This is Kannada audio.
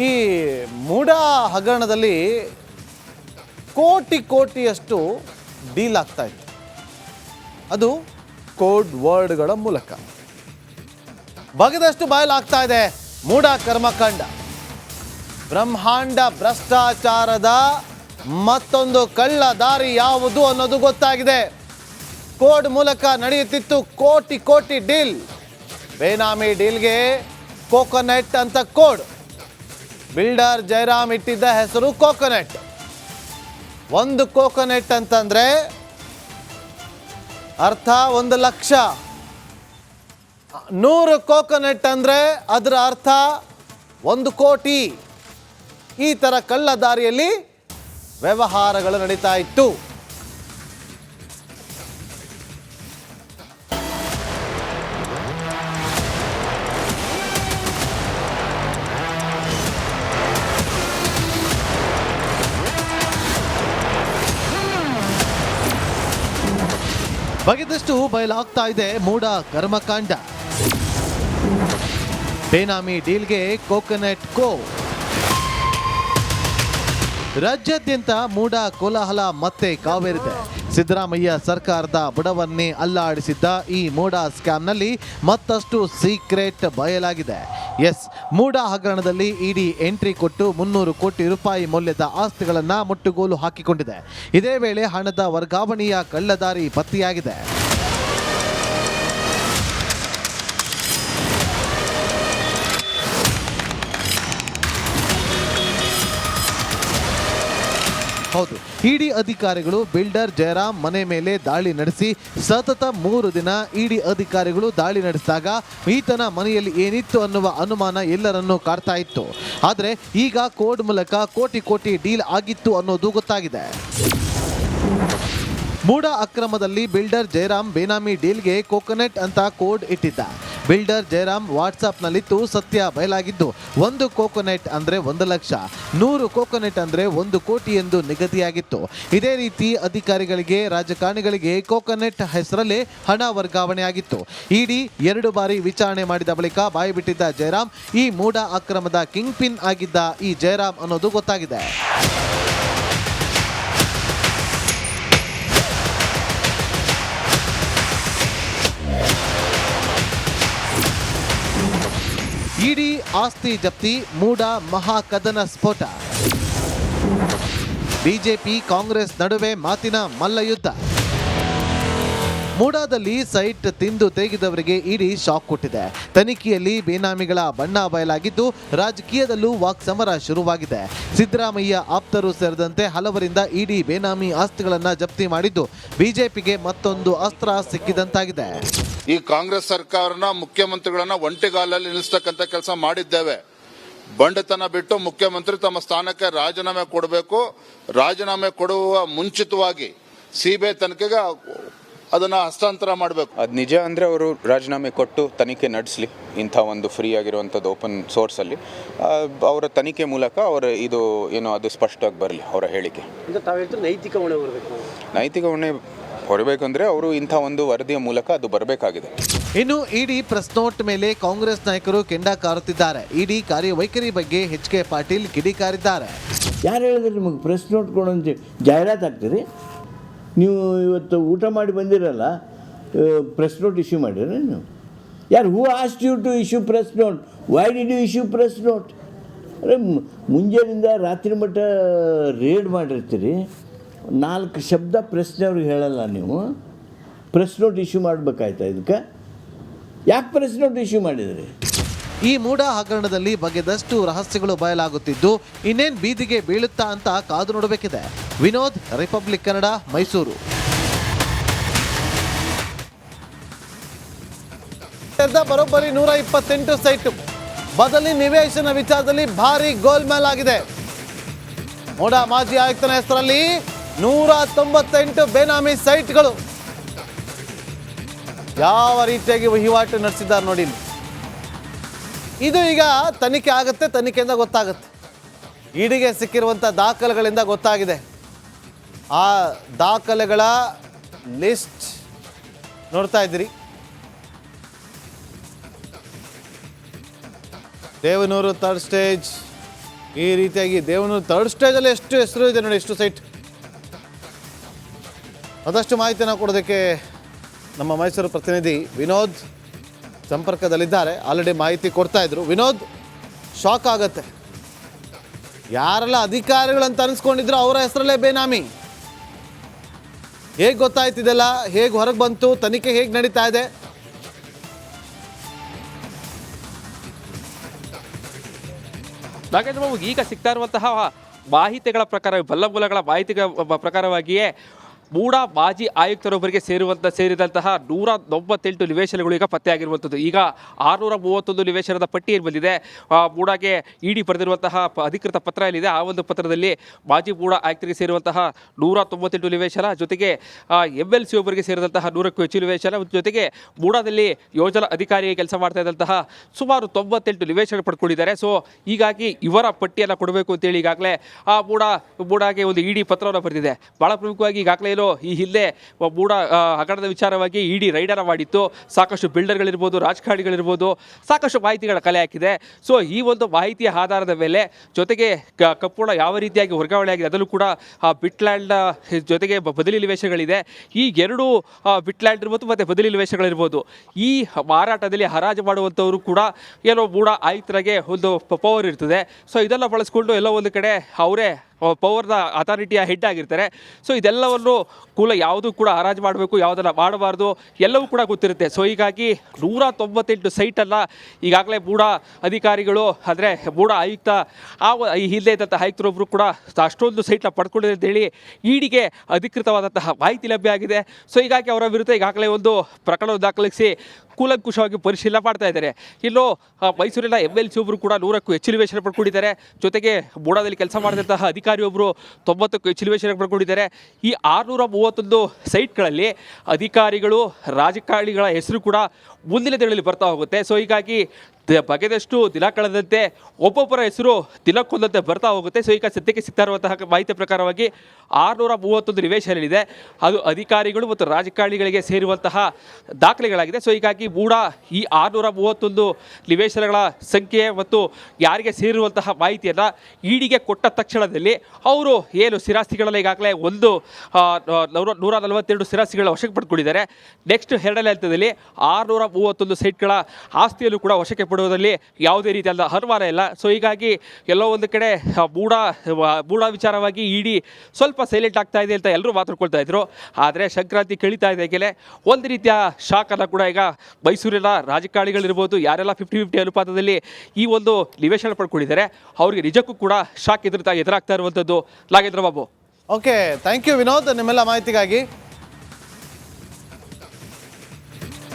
ಈ ಮೂಡಾ ಹಗರಣದಲ್ಲಿ ಕೋಟಿಯಷ್ಟು ಡೀಲ್ ಆಗ್ತಾ ಇತ್ತು. ಅದು ಕೋಡ್ ವರ್ಡ್ಗಳ ಮೂಲಕ ಬಗೆದಷ್ಟು ಬಯಲಾಗ್ತಾ ಇದೆ. ಮೂಡಾ ಕರ್ಮಕಾಂಡ, ಬ್ರಹ್ಮಾಂಡ ಭ್ರಷ್ಟಾಚಾರದ ಮತ್ತೊಂದು ಕಳ್ಳ ದಾರಿ ಯಾವುದು ಅನ್ನೋದು ಗೊತ್ತಾಗಿದೆ. ಕೋಡ್ ಮೂಲಕ ನಡೆಯುತ್ತಿತ್ತು ಕೋಟಿ ಡೀಲ್. ಬೇನಾಮಿ ಡೀಲ್ಗೆ ಕೋಕೋನಟ್ ಅಂತ ಕೋಡ್. ಬಿಲ್ಡರ್ ಜಯರಾಮ್ ಇಟ್ಟಿದ್ದ ಹೆಸರು ಕೋಕೋನಟ್. ಒಂದು ಕೋಕೋನಟ್ ಅಂತಂದ್ರೆ ಅರ್ಥ 1 ಲಕ್ಷ. 100 ಕೋಕೋನಟ್ ಅಂದ್ರೆ ಅದರ ಅರ್ಥ 1 ಕೋಟಿ. ಈ ತರ ಕಳ್ಳ ದಾರಿಯಲ್ಲಿ ವ್ಯವಹಾರಗಳು ನಡೀತಾ ಇತ್ತು. ಬಗೆದಷ್ಟು ಬಯಲಾಗ್ತಾ ಇದೆ ಮೂಡಾ ಕರ್ಮಕಾಂಡ. ಬೇನಾಮಿ ಡೀಲ್ಗೆ ಕೋಕೋನಟ್ ಕೋ. ರಾಜ್ಯಾದ್ಯಂತ ಮೂಡಾ ಕೋಲಾಹಲ ಮತ್ತೆ ಕಾವೇರಿದೆ. ಸಿದ್ದರಾಮಯ್ಯ ಸರ್ಕಾರದ ಬುಡವನ್ನೇ ಅಲ್ಲಾಡಿಸಿದ್ದ ಈ ಮೂಡಾ ಸ್ಕ್ಯಾಮ್ನಲ್ಲಿ ಮತ್ತಷ್ಟು ಸೀಕ್ರೆಟ್ ಬಯಲಾಗಿದೆ. ಎಸ್, ಮೂಡಾ ಹಗರಣದಲ್ಲಿ ಇಡಿ ಎಂಟ್ರಿ ಕೊಟ್ಟು 300 ಕೋಟಿ ರೂಪಾಯಿ ಮೌಲ್ಯದ ಆಸ್ತಿಗಳನ್ನು ಮುಟ್ಟುಗೋಲು ಹಾಕಿಕೊಂಡಿದೆ. ಇದೇ ವೇಳೆ ಹಣದ ವರ್ಗಾವಣೆಯ ಕಳ್ಳದಾರಿ ಪತ್ತೆಯಾಗಿದೆ. ಹೌದು, ಇಡಿ ಅಧಿಕಾರಿಗಳು ಬಿಲ್ಡರ್ ಜಯರಾಮ್ ಮನೆ ಮೇಲೆ ದಾಳಿ ನಡೆಸಿ ಸತತ 3 ದಿನ ಇಡಿ ಅಧಿಕಾರಿಗಳು ದಾಳಿ ನಡೆಸಿದಾಗ ಈತನ ಮನೆಯಲ್ಲಿ ಏನಿತ್ತು ಅನ್ನುವ ಅನುಮಾನ ಎಲ್ಲರನ್ನೂ ಕಾಡ್ತಾ ಇತ್ತು. ಆದರೆ ಈಗ ಕೋಡ್ ಮೂಲಕ ಕೋಟಿ ಡೀಲ್ ಆಗಿತ್ತು ಅನ್ನೋದು ಗೊತ್ತಾಗಿದೆ. ಮೂಡಾ ಅಕ್ರಮದಲ್ಲಿ ಬಿಲ್ಡರ್ ಜಯರಾಮ್ ಬೇನಾಮಿ ಡೀಲ್ಗೆ ಕೋಕೋನಟ್ ಅಂತ ಕೋಡ್ ಇಟ್ಟಿದ್ದ. ಬಿಲ್ಡರ್ ಜಯರಾಮ್ ವಾಟ್ಸಾಪ್ನಲ್ಲಿತ್ತು ಸತ್ಯ ಬಯಲಾಗಿದ್ದು 1 ಕೋಕೋನಟ್ ಅಂದರೆ 1 ಲಕ್ಷ, 100 ಕೋಕೋನಟ್ ಅಂದರೆ 1 ಕೋಟಿ ಎಂದು ನಿಗದಿಯಾಗಿತ್ತು. ಇದೇ ರೀತಿ ಅಧಿಕಾರಿಗಳಿಗೆ, ರಾಜಕಾರಣಿಗಳಿಗೆ ಕೋಕೋನಟ್ ಹೆಸರಲ್ಲೇ ಹಣ ವರ್ಗಾವಣೆ ಆಗಿತ್ತು. ಇಡಿ 2 ಬಾರಿ ವಿಚಾರಣೆ ಮಾಡಿದ ಬಳಿಕ ಬಾಯಿಬಿಟ್ಟಿದ್ದ ಜಯರಾಮ್ ಈ ಮೂಡಾ ಅಕ್ರಮದ ಕಿಂಗ್ ಪಿನ್ ಆಗಿದ್ದ ಈ ಜಯರಾಮ್ ಅನ್ನೋದು ಗೊತ್ತಾಗಿದೆ. ಇಡಿ ಆಸ್ತಿ ಜಪ್ತಿ, ಮೂಡಾ ಮಹಾಕದನ ಸ್ಫೋಟ. ಬಿಜೆಪಿ ಕಾಂಗ್ರೆಸ್ ನಡುವೆ ಮಾತಿನ ಮಲ್ಲಯುದ್ಧ. ಮೂಡಾದಲ್ಲಿ ಸೈಟ್ ತಿಂದು ತೆಗೆದವರಿಗೆ ಇಡಿ ಶಾಕ್ ಕೊಟ್ಟಿದೆ. ತನಿಖೆಯಲ್ಲಿ ಬೇನಾಮಿಗಳ ಬಣ್ಣ ಬಯಲಾಗಿದ್ದು ರಾಜಕೀಯದಲ್ಲೂ ವಾಕ್ಸಮರ ಶುರುವಾಗಿದೆ. ಸಿದ್ದರಾಮಯ್ಯ ಆಪ್ತರು ಸೇರಿದಂತೆ ಹಲವರಿಂದ ಇಡಿ ಬೇನಾಮಿ ಆಸ್ತಿಗಳನ್ನು ಜಪ್ತಿ ಮಾಡಿದ್ದು ಬಿಜೆಪಿಗೆ ಮತ್ತೊಂದು ಅಸ್ತ್ರ ಸಿಕ್ಕಿದಂತಾಗಿದೆ. ಈ ಕಾಂಗ್ರೆಸ್ ಸರ್ಕಾರನ ಮುಖ್ಯಮಂತ್ರಿಗಳನ್ನ ಒಂಟಿಗಾಲಲ್ಲಿ ನಿಲ್ಲಿಸ್ತಕ್ಕಂಥ ಕೆಲಸ ಮಾಡಿದ್ದೇವೆ. ಬಂಡತನ ಬಿಟ್ಟು ಮುಖ್ಯಮಂತ್ರಿ ತಮ್ಮ ಸ್ಥಾನಕ್ಕೆ ರಾಜೀನಾಮೆ ಕೊಡಬೇಕು. ರಾಜೀನಾಮೆ ಕೊಡುವ ಮುಂಚಿತವಾಗಿ ಸಿಬಿಐ ತನಿಖೆಗೆ ಅದನ್ನ ಹಸ್ತಾಂತರ ಮಾಡಬೇಕು. ಅದು ನಿಜ ಅಂದರೆ ಅವರು ರಾಜೀನಾಮೆ ಕೊಟ್ಟು ತನಿಖೆ ನಡೆಸಲಿ. ಇಂಥ ಒಂದು ಫ್ರೀ ಆಗಿರುವಂಥದ್ದು ಓಪನ್ ಸೋರ್ಸಲ್ಲಿ ಅವರ ತನಿಖೆ ಮೂಲಕ ಅವರ ಇದು ಏನೋ ಅದು ಸ್ಪಷ್ಟವಾಗಿ ಬರಲಿ. ಅವರ ಹೇಳಿಕೆ ನೈತಿಕ ಹೊಣೆ ಹೊರಬೇಕಂದ್ರೆ ಅವರು ಇಂಥ ಒಂದು ವರದಿಯ ಮೂಲಕ ಅದು ಬರಬೇಕಾಗಿದೆ. ಇನ್ನು ಇಡಿ ಪ್ರೆಸ್ ನೋಟ್ ಮೇಲೆ ಕಾಂಗ್ರೆಸ್ ನಾಯಕರು ಕೆಂಡ ಕಾರುತ್ತಿದ್ದಾರೆ. ಇಡಿ ಕಾರ್ಯವೈಖರಿ ಬಗ್ಗೆ ಎಚ್.ಕೆ. ಪಾಟೀಲ್ ಕಿಡಿಕಾರಿದ್ದಾರೆ. ಯಾರು ಹೇಳಿದ್ರೆ ನಿಮಗೆ ಪ್ರೆಸ್ ನೋಟ್ ಕೊಡೋಂತ ಜಾಹೀರಾತು ಆಗ್ತೀರಿ? ನೀವು ಇವತ್ತು ಊಟ ಮಾಡಿ ಬಂದಿರಲ್ಲ, ಪ್ರೆಸ್ ನೋಟ್ ಇಶ್ಯೂ ಮಾಡಿರಿ ನೀವು? ಯಾರು who asked you to issue press note? Why did you issue press note? ಅರೆ ಮುಂಜಾನಿಂದ ರಾತ್ರಿ ಮಟ್ಟ ರೇಡ್ ಮಾಡಿರ್ತೀರಿ, 4 ಶಬ್ದ ಪ್ರೆಸ್ನವ್ರಿಗೆ ಹೇಳಲ್ಲ ನೀವು. ಪ್ರೆಸ್ ನೋಟ್ ಇಶ್ಯೂ ಮಾಡಬೇಕಾಯ್ತಾ? ಇದಕ್ಕೆ ಯಾಕೆ ಪ್ರೆಸ್ ನೋಟ್ ಇಶ್ಯೂ ಮಾಡಿದ್ರಿ? ಈ ಮೂಡಾ ಹಗರಣದಲ್ಲಿ ಬಗೆದಷ್ಟು ರಹಸ್ಯಗಳು ಬಯಲಾಗುತ್ತಿದ್ದು ಇನ್ನೇನು ಬೀದಿಗೆ ಬೀಳುತ್ತಾ ಅಂತ ಕಾದು ನೋಡಬೇಕಿದೆ. ವಿನೋದ್, ರಿಪಬ್ಲಿಕ್ ಕನ್ನಡ, ಮೈಸೂರು. ಬರೋಬ್ಬರಿ 128 ಸೈಟ್ ಬದಲಿ ನಿವೇಶನ ವಿಚಾರದಲ್ಲಿ ಭಾರಿ ಗೋಲ್ಮಾಲ್ ಆಗಿದೆ. ಮೂಡಾ ಮಾಜಿ ಆಯುಕ್ತನ ಹೆಸರಲ್ಲಿ 198 ಬೇನಾಮಿ ಸೈಟ್ಗಳು. ಯಾವ ರೀತಿಯಾಗಿ ವಹಿವಾಟು ನಡೆಸಿದ್ದಾರೆ ನೋಡಿ. ಇದು ಈಗ ತನಿಖೆ ಆಗುತ್ತೆ, ತನಿಖೆಯಿಂದ ಗೊತ್ತಾಗುತ್ತೆ. ಇಡಿಗೆ ಸಿಕ್ಕಿರುವಂಥ ದಾಖಲೆಗಳಿಂದ ಗೊತ್ತಾಗಿದೆ. ಆ ದಾಖಲೆಗಳ ಲಿಸ್ಟ್ ನೋಡ್ತಾ ಇದ್ದೀರಿ. ದೇವನೂರು 3rd ಸ್ಟೇಜ್, ಈ ರೀತಿಯಾಗಿ ದೇವನೂರು ಥರ್ಡ್ ಸ್ಟೇಜಲ್ಲಿ ಎಷ್ಟು ಹೆಸರು ಇದೆ ನೋಡಿ, ಎಷ್ಟು ಸೈಟ್. ಮತ್ತಷ್ಟು ಮಾಹಿತಿಯನ್ನು ಕೊಡೋದಕ್ಕೆ ನಮ್ಮ ಮೈಸೂರು ಪ್ರತಿನಿಧಿ ವಿನೋದ್ ಸಂಪರ್ಕದಲ್ಲಿದ್ದಾರೆ. ಆಲ್ರೆಡಿ ಮಾಹಿತಿ ಕೊಡ್ತಾ ಇದ್ರು. ವಿನೋದ್, ಶಾಕ್ ಆಗತ್ತೆ. ಯಾರೆಲ್ಲ ಅಧಿಕಾರಿಗಳಂತ ಅನಿಸ್ಕೊಂಡಿದ್ರು ಅವರ ಹೆಸರಲ್ಲೇ ಬೇನಾಮಿ. ಹೇಗೆ ಗೊತ್ತಾಯ್ತಿದೆಲ್ಲ, ಹೇಗೆ ಹೊರಗೆ ಬಂತು, ತನಿಖೆ ಹೇಗೆ ನಡೀತಾ ಇದೆ? ನಾಗೇಂದ್ರ ಬಾಬು, ಈಗ ಸಿಗ್ತಾ ಇರುವಂತಹ ಮಾಹಿತಿಗಳ ಪ್ರಕಾರ, ಬಲ್ಲಮೂಲಗಳ ಮಾಹಿತಿಗಳ ಪ್ರಕಾರವಾಗಿಯೇ ಮೂಡ ಮಾಜಿ ಆಯುಕ್ತರೊಬ್ಬರಿಗೆ ಸೇರಿದಂತಹ 198 ನಿವೇಶನಗಳು ಈಗ ಪತ್ತೆಯಾಗಿರುವಂಥದ್ದು. ಈಗ 631 ನಿವೇಶನದ ಪಟ್ಟಿ ಏನು ಬಂದಿದೆ, ಮೂಡಾಗೆ ಇಡಿ ಬರೆದಿರುವಂತಹ ಅಧಿಕೃತ ಪತ್ರ ಏನಿದೆ, ಆ ಒಂದು ಪತ್ರದಲ್ಲಿ ಮಾಜಿ ಮೂಡ ಆಯುಕ್ತರಿಗೆ ಸೇರುವಂತಹ 198 ನಿವೇಶನ, ಜೊತೆಗೆ MLC ಒಬ್ಬರಿಗೆ ಸೇರಿದಂತಹ 100ಕ್ಕೂ ಹೆಚ್ಚು ನಿವೇಶನ, ಜೊತೆಗೆ ಮೂಡಾದಲ್ಲಿ ಯೋಜನಾ ಅಧಿಕಾರಿಯಾಗಿ ಕೆಲಸ ಮಾಡ್ತಾ ಇದ್ದಂತಹ ಸುಮಾರು 98 ನಿವೇಶನ ಪಡ್ಕೊಂಡಿದ್ದಾರೆ. ಸೊ ಹೀಗಾಗಿ ಇವರ ಪಟ್ಟಿಯನ್ನು ಕೊಡಬೇಕು ಅಂತೇಳಿ ಈಗಾಗಲೇ ಮೂಡಾಗೆ ಒಂದು ಇಡಿ ಪತ್ರವನ್ನು ಬರೆದಿದೆ. ಭಾಳ ಪ್ರಮುಖವಾಗಿ ಈಗಾಗಲೇ ಈ ಹಿಂದೆ ಮೂಡ ಹಗರಣದ ವಿಚಾರವಾಗಿ ಇಡಿ ರೈಡರ್ ಮಾಡಿತ್ತು. ಸಾಕಷ್ಟು ಬಿಲ್ಡರ್ಗಳಿರ್ಬೋದು, ರಾಜಕಾರಣಿಗಳಿರ್ಬೋದು, ಸಾಕಷ್ಟು ಮಾಹಿತಿಗಳ ಕಲೆ ಹಾಕಿದೆ. ಸೊ ಈ ಒಂದು ಮಾಹಿತಿಯ ಆಧಾರದ ಮೇಲೆ, ಜೊತೆಗೆ ಕಪ್ಪು ಹಣ ಯಾವ ರೀತಿಯಾಗಿ ವರ್ಗಾವಣೆ ಆಗಿದೆ ಅದರಲ್ಲೂ ಕೂಡ ಬಿಟ್ಲ್ಯಾಂಡ್ ಜೊತೆಗೆ ಬದಲಿ ನಿವೇಶನಗಳಿದೆ. ಈ ಎರಡು ಬಿಟ್ಲ್ಯಾಂಡ್ ಇರ್ಬೋದು ಮತ್ತು ಬದಲಿ ನಿವೇಶನಗಳಿರ್ಬೋದು, ಈ ಮಾರಾಟದಲ್ಲಿ ಹರಾಜು ಮಾಡುವಂಥವರು ಕೂಡ ಏನೋ ಮೂಡ ಆಯುಕ್ತರಿಗೆ ಒಂದು ಪವರ್ ಇರ್ತದೆ. ಸೊ ಇದೆಲ್ಲ ಬಳಸ್ಕೊಂಡು ಎಲ್ಲೋ ಒಂದು ಕಡೆ ಅವರೇ ಪವರ್ನ ಅಥಾರಿಟಿಯ ಹೆಡ್ ಆಗಿರ್ತಾರೆ. ಸೊ ಇದೆಲ್ಲವನ್ನು ಯಾವುದು ಕೂಡ ಹರಾಜು ಮಾಡಬೇಕು, ಯಾವುದನ್ನ ಮಾಡಬಾರ್ದು, ಎಲ್ಲವೂ ಕೂಡ ಗೊತ್ತಿರುತ್ತೆ. ಸೊ ಹೀಗಾಗಿ 198 ಸೈಟನ್ನು ಈಗಾಗಲೇ ಮೂಡ ಅಧಿಕಾರಿಗಳು, ಅಂದರೆ ಮೂಡ ಆಯುಕ್ತ, ಈ ಹಿಂದೆ ಇದ್ದಂಥ ಆಯುಕ್ತರೊಬ್ಬರು ಕೂಡ ಅಷ್ಟೊಂದು ಸೈಟ್ನ ಪಡ್ಕೊಂಡಿದೆ ಅಂತೇಳಿ ಇಡಿಗೆ ಅಧಿಕೃತವಾದಂತಹ ಮಾಹಿತಿ ಲಭ್ಯ ಆಗಿದೆ. ಸೊ ಹೀಗಾಗಿ ಅವರ ವಿರುದ್ಧ ಈಗಾಗಲೇ ಒಂದು ಪ್ರಕರಣ ದಾಖಲಿಸಿ ಕೂಲಂಕುಷವಾಗಿ ಪರಿಶೀಲನೆ ಮಾಡ್ತಾ ಇದ್ದಾರೆ. ಇನ್ನು ಮೈಸೂರಿನ MLC ಒಬ್ಬರು ಕೂಡ 100ಕ್ಕೂ ಹೆಚ್ಚು ನಿವೇಶನ ಪಡ್ಕೊಂಡಿದ್ದಾರೆ. ಜೊತೆಗೆ ಮೂಡಾದಲ್ಲಿ ಕೆಲಸ ಮಾಡಿದಂತಹ ಅಧಿಕಾರಿಯೊಬ್ಬರು 90ಕ್ಕೂ ಹೆಚ್ಚು ನಿವೇಶನ ಪಡ್ಕೊಂಡಿದ್ದಾರೆ. ಈ 631 ಸೈಟ್ಗಳಲ್ಲಿ ಅಧಿಕಾರಿಗಳು, ರಾಜಕಾರಣಿಗಳ ಹೆಸರು ಕೂಡ ಮುಂದಿನ ದಿನಗಳಲ್ಲಿ ಬರ್ತಾ ಹೋಗುತ್ತೆ. ಸೊ ಹೀಗಾಗಿ ಬಗೆದಷ್ಟು ದಿನ ಕಳೆದಂತೆ ಒಬ್ಬೊಬ್ಬರ ಹೆಸರು ದಿನಕ್ಕೊಂದಂತೆ ಬರ್ತಾ ಹೋಗುತ್ತೆ. ಸೊ ಈಗ ಸದ್ಯಕ್ಕೆ ಸಿಗ್ತಾ ಇರುವಂತಹ ಮಾಹಿತಿ ಪ್ರಕಾರವಾಗಿ 631 ನಿವೇಶನಗಳಿದೆ. ಅದು ಅಧಿಕಾರಿಗಳು ಮತ್ತು ರಾಜಕಾರಣಿಗಳಿಗೆ ಸೇರುವಂತಹ ದಾಖಲೆಗಳಾಗಿದೆ. ಸೊ ಹೀಗಾಗಿ ಮೂಡ ಈ 631 ನಿವೇಶನಗಳ ಸಂಖ್ಯೆ ಮತ್ತು ಯಾರಿಗೆ ಸೇರಿರುವಂತಹ ಮಾಹಿತಿಯನ್ನು ಇಡಿಗೆ ಕೊಟ್ಟ ತಕ್ಷಣದಲ್ಲಿ ಅವರು ಏನು ಸ್ಥಿರಾಸ್ತಿಗಳಲ್ಲಿ ಈಗಾಗಲೇ 142 ಸ್ಥಿರಾಸ್ತಿಗಳ ವಶಕ್ಕೆ ಪಡ್ಕೊಂಡಿದ್ದಾರೆ. ನೆಕ್ಸ್ಟ್ ಎರಡನೇ ಹಂತದಲ್ಲಿ 631 ಸೈಟ್ಗಳ ಆಸ್ತಿಯಲ್ಲೂ ಕೂಡ ವಶಕ್ಕೆ ಪಡುವುದರಲ್ಲಿ ಯಾವುದೇ ರೀತಿಯಾದ ಅನುಮಾನ ಇಲ್ಲ. ಸೊ ಹೀಗಾಗಿ ಎಲ್ಲೋ ಒಂದು ಕಡೆ ಮೂಡ ವಿಚಾರವಾಗಿ ಇಡಿ ಸ್ವಲ್ಪ ಸೈಲೆಂಟ್ ಆಗ್ತಾ ಇದೆ ಅಂತ ಎಲ್ಲರೂ ಮಾತಾಡ್ಕೊಳ್ತಾ ಇದ್ರು. ಆದರೆ ಸಂಕ್ರಾಂತಿ ಕಳೀತಾ ಇದೆ ಒಂದು ರೀತಿಯ ಶಾಕನ್ನು ಕೂಡ ಈಗ ಮೈಸೂರಿನ ರಾಜಕಾರಣಿಗಳಿರ್ಬೋದು, ಯಾರೆಲ್ಲ 50-50 ಅನುಪಾತದಲ್ಲಿ ಈ ಒಂದು ನಿವೇಶನ ಪಡ್ಕೊಂಡಿದ್ದಾರೆ, ಅವರಿಗೆ ನಿಜಕ್ಕೂ ಕೂಡ ಶಾಕ್ ಎದುರಾಗ್ತಾ ಇರುವಂಥದ್ದು. Nagendra Babu. Okay, thank you Vinod, ನಿಮ್ಮೆಲ್ಲ ಮಾಹಿತಿಗಾಗಿ.